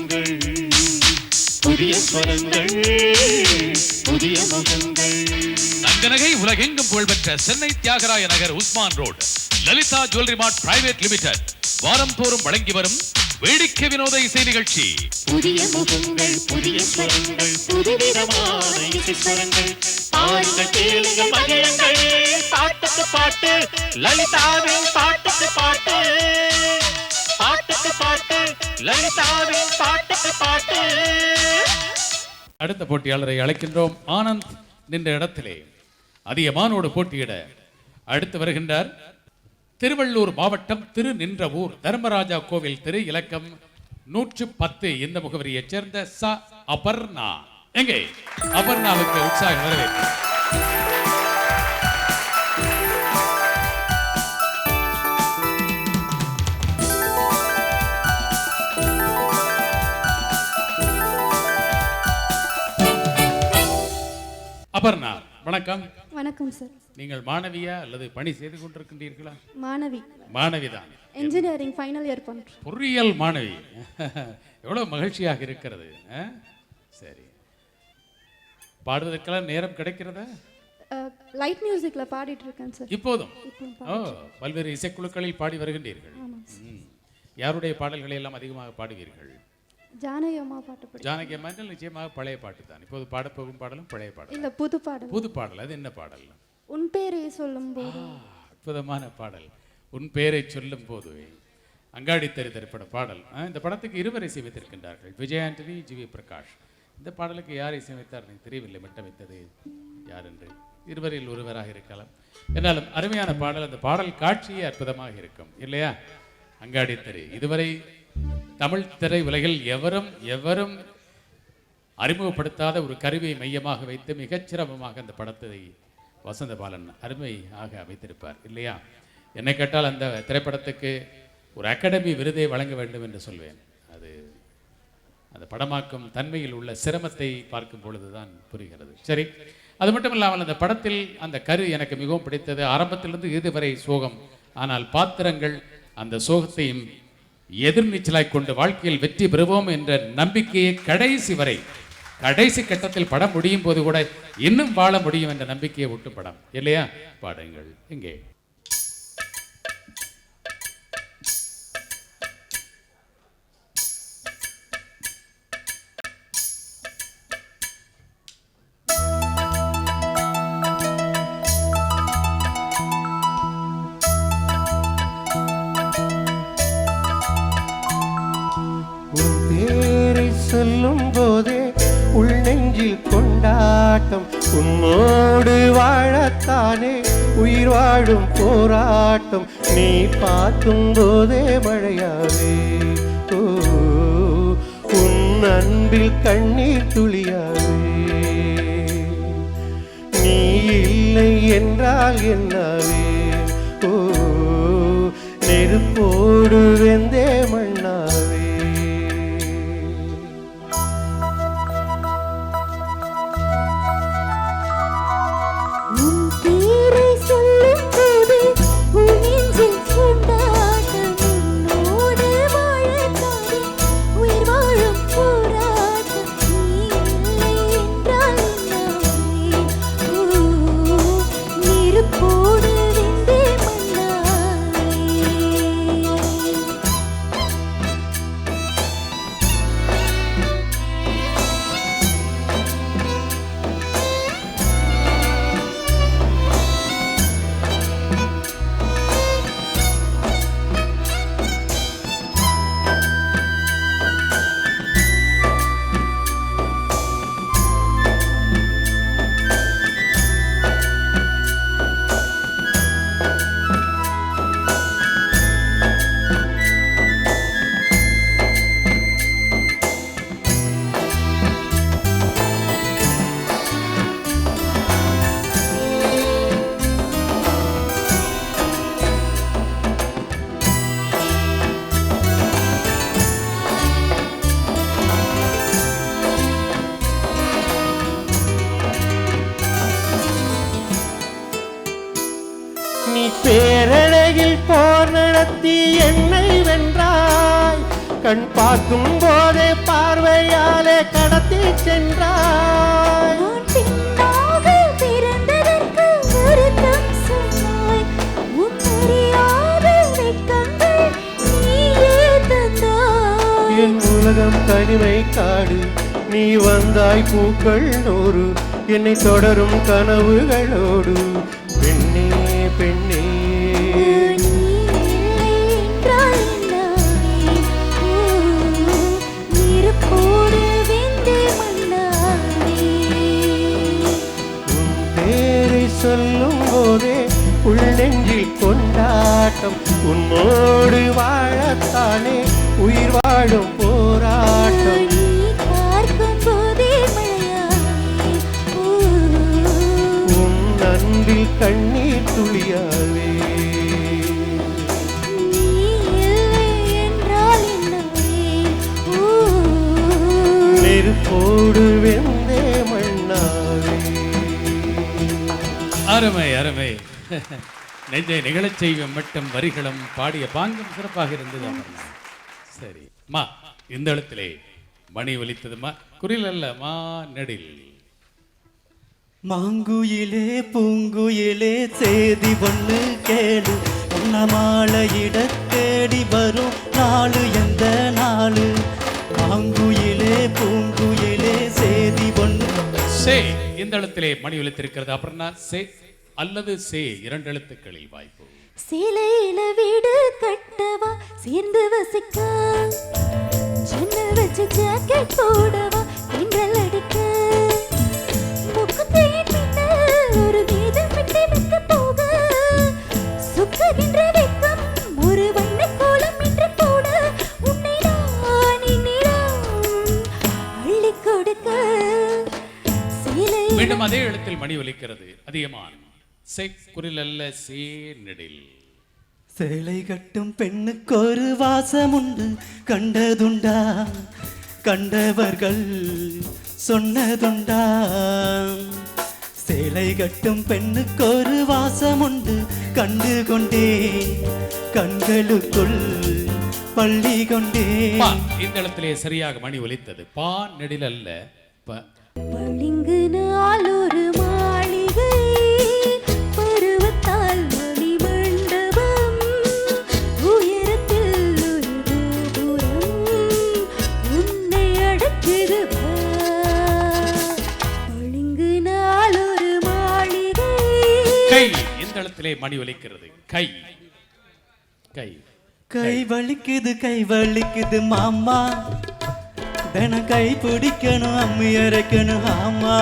முகங்கள், புதிய ஸ்வரங்கள், புதிய முகங்கள். தங்கநகை உலகெங்கும் புகழ்பெற்ற Chennai Thyagaraya Nagar Usman road Lalitha jewellery mart private limited வாரம் தோறும் வழங்கி வரும் வேடிக்கை வினோத இசை நிகழ்ச்சி. புதிய முகங்கள், புதிய ஸ்வரங்கள், புதுவிதமான இசை ஸ்வரங்கள். பாருங்கள், கேளுங்கள், மகிழுங்கள். பாட்டுக்கு பாட்டு, லலிதாவின் பாட்டுக்கு பாட்டு. பாட்டுக்கு பாட்டு, லலிதாவின் பாட்டுக்கு பாட்டு. அடுத்த போட்டியாளரை அழைக்கின்றோம். ஆனந்த் நின்ற இடத்திலே அதிகமானோடு போட்டியிட அடுத்து வருகின்றார். திருவள்ளூர் மாவட்டம் திருநின்றவூர் தர்மராஜா கோவில் திரு இலக்கம் 110 இந்த முகவரியைச் சேர்ந்த ச அபர்ணா. எங்கே அபர்ணாவுக்கு உற்சாக வரவேற்பு. அபர்ணா, வணக்கம். வணக்கம் சார். நீங்கள் மாணவியா அல்லது பணி செய்து கொண்டிருக்கின்றீர்களா? மாணவி. மாணவிதான். இன்ஜினியரிங் ஃபைனல் இயர் பண்றேன். பொறியியல் மாணவி. எவ்வளவு மகிழ்ச்சியாக இருக்கிறது. சரி, பாடுவதற்கெல்லாம் நேரம் கிடைக்கிறதா? லைட் மியூசிக்ல பாடிட்டு இருக்கேன் சார். இப்போதும் பல்வேறு இசைக்குழுக்களில் பாடி வருகின்றீர்கள். யாருடைய பாடல்களை எல்லாம் அதிகமாக பாடுவீர்கள்? ஜானகி அம்மா பாட்டு பாடு. ஜானகி அம்மா நிச்சயமாக பழைய பாட்டு தான். இப்போது பாடப்போகும் பாடலும் பழைய பாடல் இல்ல, புது பாடல். புது பாடல். அது என்ன பாடல்? உன் பேரை சொல்லும் போது. அற்புதமான பாடல். உன் பேரை சொல்லும் போது. அங்காடித்தறி திரைப்பட பாடல். இந்த படத்துக்கு இருவர் இசையமைத்திருக்கின்றார்கள், விஜய் ஆண்டனி, ஜிவி பிரகாஷ். இந்த பாடலுக்கு யார் இசையமைத்தார் எனக்கு தெரியவில்லை. மிட்டமைத்தது யார் என்று. இருவரில் ஒருவராக இருக்கலாம். என்னாலும் அருமையான பாடல். அந்த பாடல் காட்சியே அற்புதமாக இருக்கும் இல்லையா? அங்காடித்தறி இதுவரை தமிழ் திரை உலகில் எவரும் அறிமுகப்படுத்தாத ஒரு கருவியை மையமாக வைத்து மிகச்சிரமமாக அந்த படத்தை வசந்த பாலன் அருமையாக அமைத்திருப்பார் இல்லையா? என்னை கேட்டால் அந்த திரைப்படத்துக்கு ஒரு அகாடமி விருதை வழங்க வேண்டும் என்று சொல்வேன். அது அந்த படமாக்கும் தன்மையில் உள்ள சிரமத்தை பார்க்கும் பொழுதுதான் புரிகிறது. சரி, அது மட்டும் இல்லாமல் அந்த படத்தில் அந்த கரு எனக்கு மிகவும் பிடித்தது. ஆரம்பத்திலிருந்து இதுவரை சோகம், ஆனால் பாத்திரங்கள் அந்த சோகத்தையும் எதிர்நீச்சலாய் கொண்டு வாழ்க்கையில் வெற்றி பெறுவோம் என்ற நம்பிக்கையை கடைசி கட்டத்தில் படம் முடியும் போது கூட இன்னும் வாழ முடியும் என்ற நம்பிக்கையை ஊட்டும் படம் இல்லையா? பாடுங்கள் எங்கே. சொல்லும் போதே உள் நெஞ்சில் கொண்டாட்டம், உன்னோடு வாழத்தானே உயிர் வாழும் போராட்டம். நீ பார்க்கும் போதே மழையாவே, உன் அன்பில் கண்ணீர் துளியாவே. நீ இல்லை என்றால் என்னவே, நெருப்போடு வெந்தே மண்ணாவே. பேரழகில் போர் நடத்தி என்னை வென்றாய், கண் பார்க்கும் போதே பார்வையாலே கடத்தி சென்றாய். நான் பெண்ணாக பிறந்ததற்கு வருத்தம் சொன்னாய். உன் அறியாத வெட்கங்கள் நீயே தந்தாய். என் உலகம் தனிமை காடு, நீ வந்தாய் பூக்கள் 100 என்னை தொடரும் கனவுகளோடு. பெண்ணே பெண்ணே நீ இல்லை என்றால் என்னாவே? நெருப்போடு வெந்து மண்ணாவே. உன் பேரை சொல்லும் போதே உள் நெஞ்சில் கொண்டாட்டம். உன்னோடு வாழத்தானே உயிர் வாழும் போராட்டம். நீ பார்க்கும் போதே மழையாவே. உன் அன்பில் கண்ணீர் துளியாவே. நீ இல்லை என்றால் என்னாவே? நெருப்போடு வெந்தே மண்ணாவே. அருமை அருமை. நெஞ்சை நிகழச் செய்யும் மட்டும் வரிகளும் பாடிய பாங்கும் சிறப்பாக இருந்தது அமர்னா. சரி மா, இந்த இடத்திலே மணி ஒலித்ததுமா, குறில் அல்ல மா நெடில். மாங்குயிலே பூங்குயிலே சேதி பொண்ணு கேளு, உன்ன மாலையிட தேடி வரும் நாளு எந்த நாளு. மாங்குயிலே பூங்குயிலே சேதி பொண்ணு. சே இந்த இடத்திலே மணி ஒலித்திருக்கிறது. அப்புறம்னா சே அல்லது சே 2 எழுத்துக்களில் வாய்ப்பு. சேலையில வீடு கட்டவா, சேர்ந்து வசிக்க, ஜன்னல் வச்சு ஜாக்கெட் போடவா, தென்றல் அடிக்க, முகத்தையின் பின்னால் ஒரு கீதம் விட்டு வைக்க போக, சுக்குகின்ற வெக்கம் ஒரு வண்ண கோலம் என்று போட, உன்னை நான் என்னிடம் அள்ளிக் கொடுக்க. சேலையில மீண்டும் அதே எழுத்தில் மணி ஒலிக்கிறது. அதிகமான சே குறில் அல்ல சே நெடில். சேலை கட்டும் பெண்ணுக்கு ஒரு வாசம் உண்டு, கண்டதுண்டா கண்டவர்கள் சொன்னதுண்டா. சேலை கட்டும் பெண்ணுக்கு ஒரு வாசம் உண்டு, கண்டு கொண்டே கண்களுக்குள் பள்ளி கொண்டே. பா, இந்த இடத்திலே சரியாக மணி ஒலித்தது. பா நெடில் அல்ல ப. பளிங்கு நாள் ஒரு மாளிகை, பருவத்தால் மணி மண்டபம், உயரத்தில் ஒரு கோபுரம், உன்னை அடக்குது பளிங்கு நாள் ஒரு மாளிகை. கை இந்த இடத்திலே மணி ஒலிக்கிறது. கை கை கை வலிக்குது மாமா, தினம் கை பிடிக்கணும் அம்மி அரைக்கணும் ஆமா.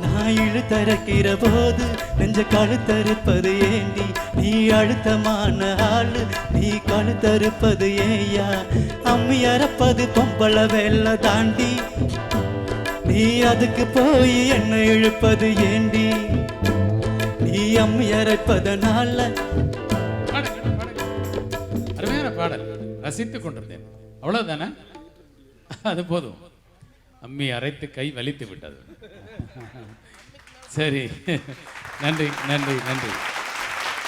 நான் இழுத்தரைக்கிற போது நெஞ்ச கழுத்தறுப்பது ஏண்டி, நீ அழுத்தமான ஆளு நீ கழுத்தறுப்பது ஏயா. அம்மி அரைப்பது பொம்பளை வேலை தாண்டி, நீ அதுக்கு போய் என்ன இழுப்பது ஏண்டி. நீ அம்மி அரைப்பதனால. அருமையான பாடல், ரசித்துக் கொண்டிருந்தேன். அவ்வளவுதானே? அது போதும். அம்மி அரைத்து கை வலித்து விட்டது. சரி, நன்றி நன்றி நன்றி.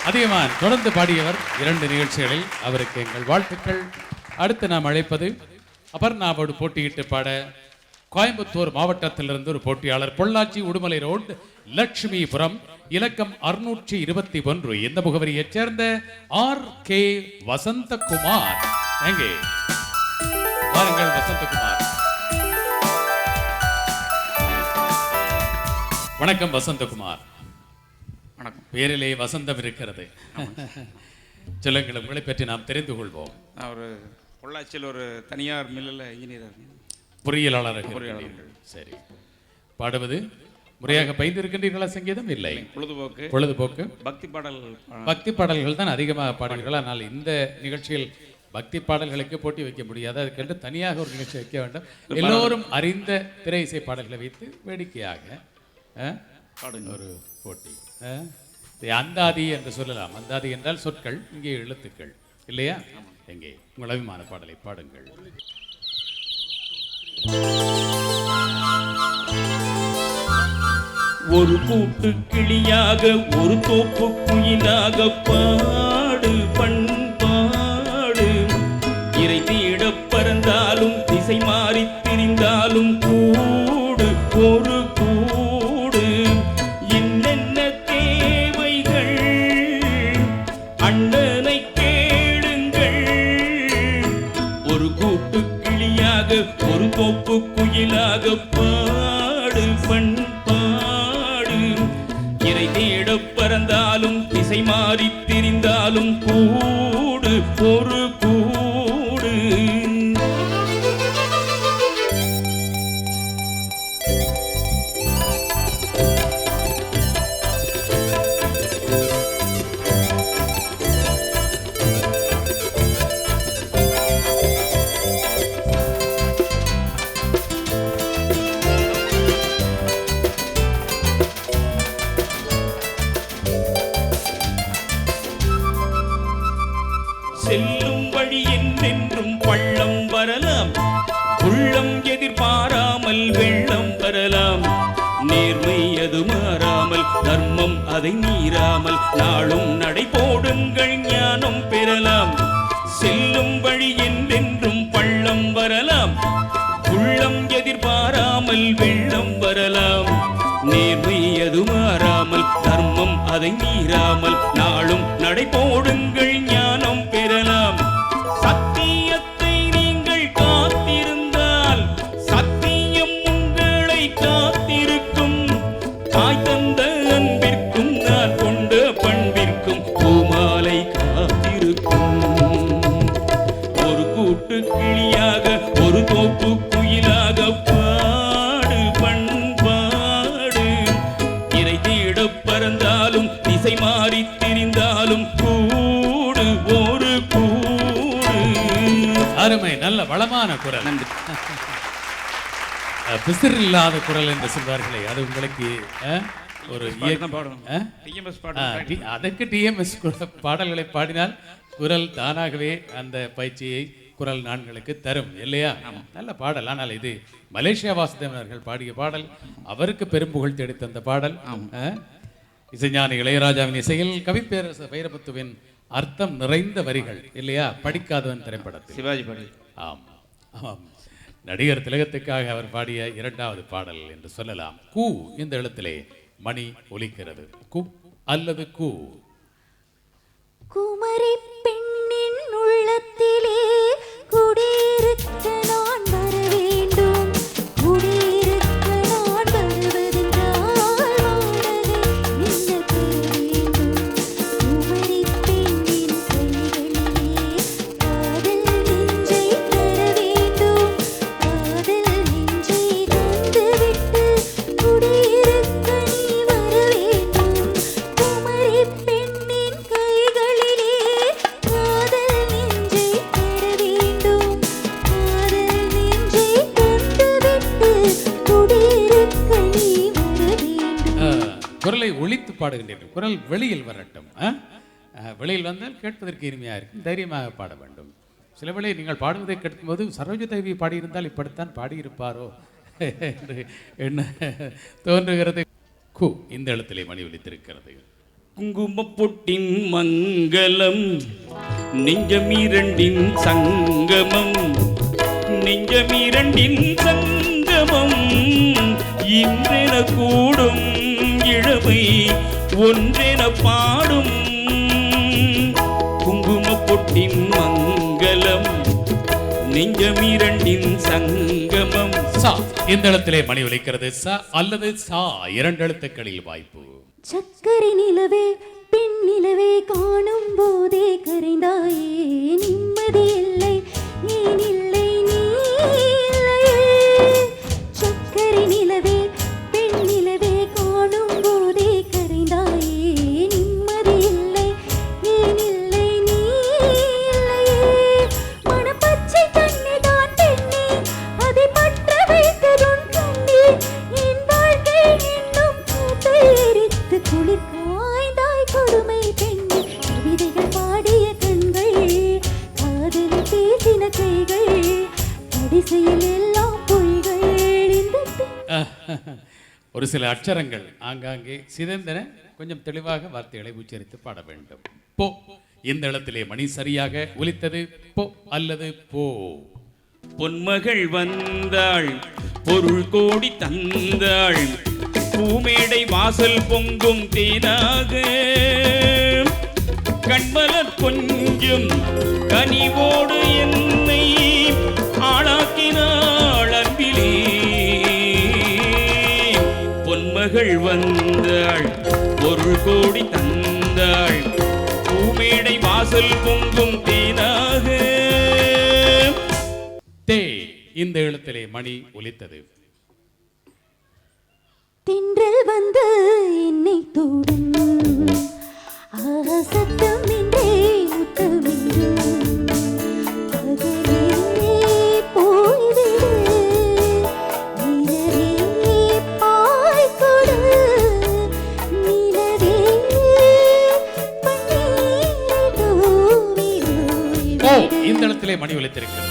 அதிகமான் தொடர்ந்து பாடியவர் 2 நிகழ்ச்சிகளில், அவருக்கு எங்கள் வாழ்த்துக்கள். அடுத்து நாம் அழைப்பது அபர்ணாவோடு போட்டியிட்டு பாட கோயம்புத்தூர் மாவட்டத்திலிருந்து ஒரு போட்டியாளர். பொள்ளாச்சி உடுமலை ரோடு லட்சுமிபுரம் இலக்கம் 621 இந்த முகவரியைச் சேர்ந்த RK வசந்தகுமார். எங்கே பாருங்கள் வசந்தகுமார். வணக்கம் வசந்தகுமார். வணக்கம். பேரிலே வசந்தம் இருக்கிறது. சொல்லுங்கள், உங்களை பற்றி நாம் தெரிந்து கொள்வோம். நான் ஒரு பொள்ளாச்சியில் ஒரு தனியார் மில்லில் இன்ஜினியர், பொறியியலாளர். சரி, பாடுவது முறையாக பயின்றிருக்கின்றீர்களா? சங்கீதம் இல்லை, பொழுதுபோக்கு பக்தி பாடல்கள் தான் அதிகமாக பாடுவீர்கள். ஆனால் இந்த நிகழ்ச்சியில் பக்தி பாடல்களுக்கு போட்டி வைக்க முடியாது. அதுக்கென்று தனியாக ஒரு நிகழ்ச்சி வைக்க வேண்டும். எல்லோரும் அறிந்த திரை இசை பாடல்களை வைத்து வேடிக்கையாக ஒரு போட்டி. அந்தாதி என்று சொல்லலாம். அந்தாதி என்றால் சொற்கள், இங்கே எழுத்துக்கள் இல்லையா? எங்கே உங்கள் அபிமான பாடலை பாடுங்கள். ஒரு கூட்டு கிளியாக ஒரு தோப்பு குயிலாக பாடு பண்பாடு, இறை தேட திசை மாறி திரிந்தாலும் கூடு ஒரு கூடு. என்னென்ன தேவைகள் அண்ணனை கேளுங்கள். ஒரு கூட்டு கிளியாக ஒரு தோப்பு குயிலாக பாடு பண்பாடு. இறை தேட பறந்தாலும் திசை மாறி திரிந்தாலும் கூடு ஒரு கூடு. செல்லும் வழி என்றென்றும் பள்ளம் வரலாம். உள்ளம் எதிர்பாராமல் வெள்ளம் வரலாம். நேர்மை அது மாறாமல் தர்மம் அதை மீறாமல் நாளும் நடை போடுங்கள் ஞானம் பெறலாம். செல்லும் வழி என்றென்றும் பள்ளம் வரலாம். உள்ளம் எதிர்பாராமல் வெள்ளம் வரலாம். நேர்மை அது மாறாமல் தர்மம் அதை மீறாமல் நாளும் நடை போடுங்கள் ஞானம் பெறலாம். சத்தியத்தை நீங்கள் காத்திருந்தால் சத்தியம் உங்களை காத்திருக்கும். தாய் தந்த அன்பிற்கும் நான் கொண்ட பண்பிற்கும் பூமாலை காத்திருக்கும். ஒரு கூட்டு கிளியாக ஒரு தோப்பு குயிலாக பாடு பண்பாடு. இறை தேட பறந்தாலும் திசை மாறி திரிந்தாலும் கூடு ஒரு கூடு. அருமை, நல்ல வளமான குரல். பிசிறு இல்லாத குரல் என்று சொல்வார்களே, அது உங்களுக்கு ஒரு அதற்கு டிஎம்எஸ் பாடல்களை பாடினால் குரல் தானாகவே அந்த பயிற்சியை குரல் நான்களுக்கு தரும் இல்லையா? நல்ல பாடல். ஆனால் இது மலேசியா வாசுதேவன் அவர்கள் பாடிய பாடல், அவருக்கு பெரும்புகழ் தேடி தந்த பாடல். இசைஞானி இளையராஜாவின் இசையில் கவிப்பேரரசு வைரமுத்துவின் அர்த்தம் நிறைந்த வரிகள் இல்லையா? படிக்காதவன் திரைப்படத்தில் சிவாஜி பாடல். ஆம் ஆமாம், நடிகர் திலகத்துக்காக அவர் பாடிய இரண்டாவது பாடல் என்று சொல்லலாம். கூ இந்த எழுத்திலே மணி ஒலிக்கிறது. கு அல்லது கூ. குமரி பெண்ணின் உள்ளத்திலே குடியிருக்க நான் வர வேண்டும். குடியிருக்க நான் வருவதென்றால் வாடகை என்ன பெற வேண்டும். குமரி பெண்ணின் கைகளிலே காதல் நெஞ்சை தர வேண்டும். காதல் நெஞ்சை தந்துவிட்டு குடியிருக்க நீ வர வேண்டும். குமரி பெண்ணின் கைகளிலே காதல் நெஞ்சை தர வேண்டும். காதல் நெஞ்சை தந்துவிட்டு குடியிருக்க நீ வர வேண்டும். குரலை ஒலித்து பாடுகின்றீர்கள். குரல் வெளியில் வரட்டும். வெளியில் வந்தால் கேட்பதற்கு இனிமையாக இருக்கும். தைரியமாக பாட வேண்டும். சில வேளை நீங்கள் பாடுவதை கேட்கும்போது சரோஜ தேவி பாடியிருந்தால் இப்படித்தான் பாடியிருப்பாரோ என்று என்ன தோன்றுகிறது. கு இந்த எழுத்திலே மணி ஒலித்திருக்கிறது. குங்குமப் பொட்டின் மங்களம் நெஞ்சமிரண்டின் சங்கமம். நெஞ்சமிரண்டின் சங்கமம் இன்றென கூடும் இளமை ஒன்றென பாடும். குங்குமப் பொட்டின் மங்களம் நெஞ்சமிரண்டின் சங்கமம். சா இந்த இடத்திலே மணி ஒலிக்கிறது. ச அல்லது சா இரண்டு எழுத்துக்களில் வாய்ப்பு. சக்கரை நிலவே பெண் நிலவே காணும் போதே கரைந்தாயே நிம்மதி இல்லை ஏன் இல்லை நீ இல்லையே. சக்கரை நிலவே பெண் நிலவே காணும் போதே கரைந்தாயே நிம்மதி இல்லை ஏன் இல்லை நீ இல்லையே. மணப்பச்சை தண்ணி தான் பெண்ணே அதை பற்ற வைத்ததும் கண்ணே. என் வாழ்க்கை என்னும் கூட்டை எரித்து குளிர் காய்ந்தாய் கொடுமை பெண்ணே. கவிதைகள் பாடிய கண்கள் காதல் பேசின கைகள் கடைசியில் எல்லாம் பொய்கள். இந்த ஒரு சில அட்சரங்கள் ஆங்காங்கே சிதைந்தன. கொஞ்சம் தெளிவாக வார்த்தைகளை உச்சரித்து பாட வேண்டும். போ இந்த இடத்திலே மணி சரியாக ஒலித்தது. போ அல்லது போ. பொன்மகள் வந்தாள் பொருள் கோடி தந்தாள் பூமேடை வாசல் பொங்கும் தேனாக கண்மலர் கொஞ்சம் கனிவோடு என்னை ஆளாக்கினாள் அன்பிலே பொன்மகள் வந்தாள் பொருள் கோடி தந்தாள் பூமேடை வாசல் பொங்கும் தேனாக. தே இந்த எழுத்திலே மணி ஒலித்தது. தென்றல் வந்து என்னை தூடும் சத்தம் நின்றே முத்தமிடும் பகலே போய்விடு நிலவே பாய்கொடு நிலவே பன்னீரை தூவி ஓ இந்த இடத்திலே மணி ஒலித்திருக்கிறது.